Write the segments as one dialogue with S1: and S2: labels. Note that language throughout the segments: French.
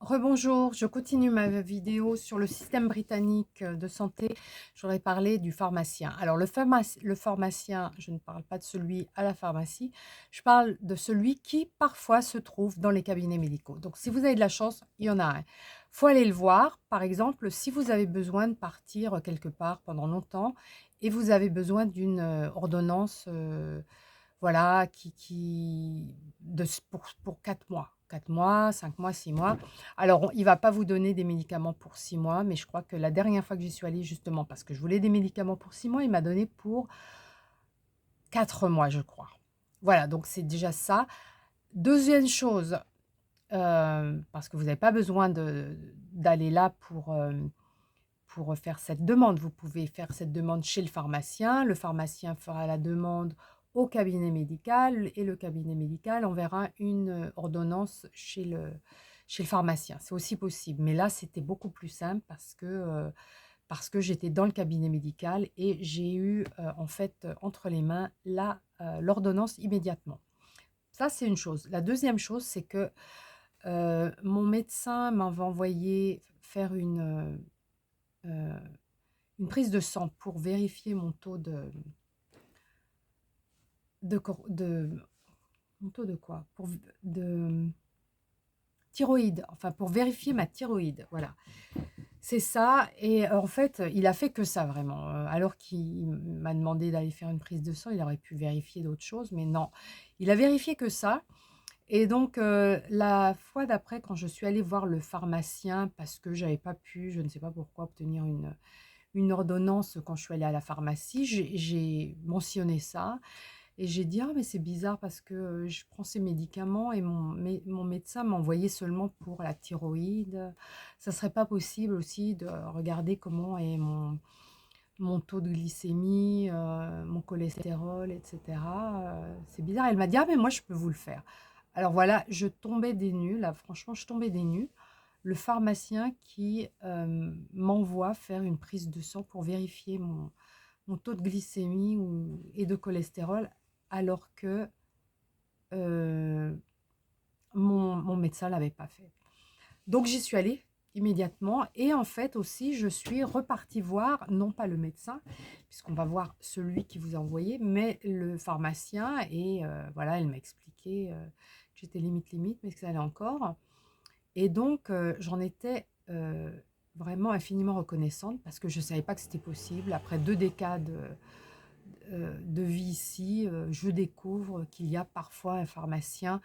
S1: Rebonjour, je continue ma vidéo sur le système britannique de santé. J'aurais parlé du pharmacien. Alors le pharmacien, je ne parle pas de celui à la pharmacie, je parle de celui qui parfois se trouve dans les cabinets médicaux. Donc si vous avez de la chance, il y en a un. Faut aller le voir. Par exemple, si vous avez besoin de partir quelque part pendant longtemps et vous avez besoin d'une ordonnance, voilà, pour 4 mois. 4 mois, 5 mois, 6 mois. Alors, il ne va pas vous donner des médicaments pour 6 mois, mais je crois que la dernière fois que j'y suis allée, justement, parce que je voulais des médicaments pour 6 mois, il m'a donné pour 4 mois, je crois. Voilà, donc c'est déjà ça. Deuxième chose, parce que vous n'avez pas besoin d'aller là pour faire cette demande. Vous pouvez faire cette demande chez le pharmacien. Le pharmacien fera la demande au cabinet médical et le cabinet médical enverra une ordonnance chez le pharmacien. C'est aussi possible. Mais là, c'était beaucoup plus simple parce que j'étais dans le cabinet médical et j'ai eu en fait entre les mains l'ordonnance immédiatement. Ça, c'est une chose. La deuxième chose, c'est que mon médecin m'avait envoyé faire euh, une prise de sang pour vérifier mon taux de mon taux de quoi? De thyroïde, enfin pour vérifier ma thyroïde, voilà. C'est ça et en fait, il a fait que ça vraiment, alors qu'il m'a demandé d'aller faire une prise de sang, il aurait pu vérifier d'autres choses, mais non. Il a vérifié que ça et donc la fois d'après quand je suis allée voir le pharmacien parce que j'avais pas pu, je ne sais pas pourquoi, obtenir une ordonnance quand je suis allée à la pharmacie, j'ai mentionné ça et j'ai dit: «Ah mais c'est bizarre parce que, je prends ces médicaments et mon médecin m'a envoyé seulement pour la thyroïde. Ça serait pas possible aussi de regarder comment est mon taux de glycémie, mon cholestérol et cetera, c'est bizarre». Elle m'a dit: «Ah mais moi je peux vous le faire». Alors voilà, je tombais des nues là, franchement je tombais des nues. Le pharmacien qui, m'envoie faire une prise de sang pour vérifier mon taux de glycémie et de cholestérol alors que mon médecin ne l'avait pas fait. Donc j'y suis allée immédiatement et en fait aussi je suis repartie voir, non pas le médecin, puisqu'on va voir celui qui vous a envoyé, mais le pharmacien et voilà, elle m'a expliqué que j'étais limite, mais que ça allait encore. Et donc j'en étais vraiment infiniment reconnaissante parce que je ne savais pas que c'était possible. Après 2 décades de vie ici, je découvre qu'il y a parfois un pharmacien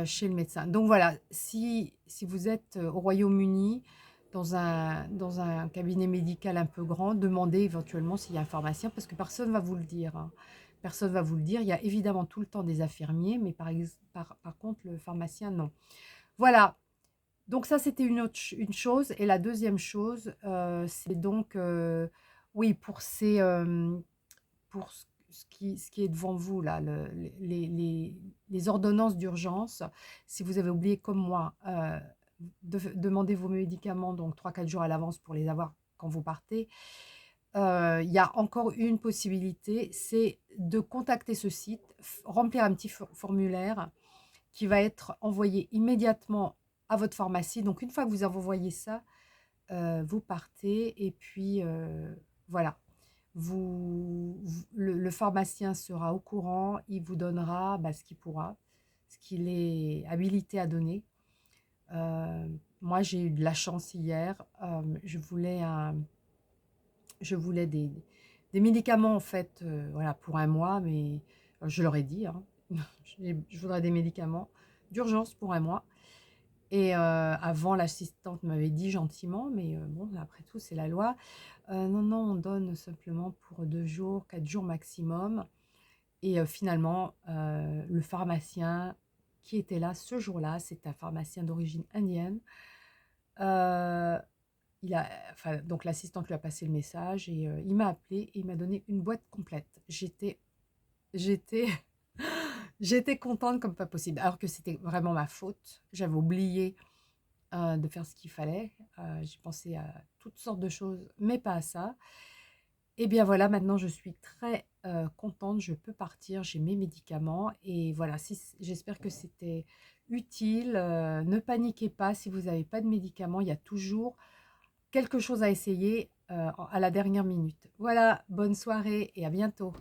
S1: chez le médecin. Donc voilà, si vous êtes au Royaume-Uni, dans un cabinet médical un peu grand, demandez éventuellement s'il y a un pharmacien parce que personne ne va vous le dire, hein. Personne ne va vous le dire. Il y a évidemment tout le temps des infirmiers, mais par contre, le pharmacien, non. Voilà, donc ça, c'était une chose et la deuxième chose, c'est donc, oui, pour ce qui est devant vous là, les ordonnances d'urgence, si vous avez oublié comme moi, demandez vos médicaments donc 3 4 jours à l'avance pour les avoir quand vous partez. Il y a encore une possibilité, c'est de contacter ce site, remplir un petit formulaire qui va être envoyé immédiatement à votre pharmacie. Donc une fois que vous avez envoyé ça, vous partez et puis, voilà. Le pharmacien sera au courant, il vous donnera, bah, ce qu'il pourra, ce qu'il est habilité à donner. Moi, j'ai eu de la chance hier, je voulais des médicaments en fait, voilà, pour un mois, mais je leur ai dit, hein, je voudrais des médicaments d'urgence pour un mois. Et avant, l'assistante m'avait dit gentiment, mais bon, après tout, c'est la loi. Non, non, on donne simplement pour 2 jours, 4 jours maximum. Et finalement, le pharmacien qui était là ce jour-là, c'est un pharmacien d'origine indienne. Heu, donc l'assistante lui a passé le message et il m'a appelé et il m'a donné une boîte complète. J'étais j'étais contente comme pas possible, alors que c'était vraiment ma faute. J'avais oublié de faire ce qu'il fallait. J'ai pensé à toutes sortes de choses, mais pas à ça. Et bien voilà, maintenant je suis très, contente, je peux partir, j'ai mes médicaments et voilà, si j'espère que utile. Ne paniquez pas si vous n'avez pas de médicaments. Il y a toujours quelque chose à essayer à la dernière minute. Voilà, bonne soirée et à bientôt.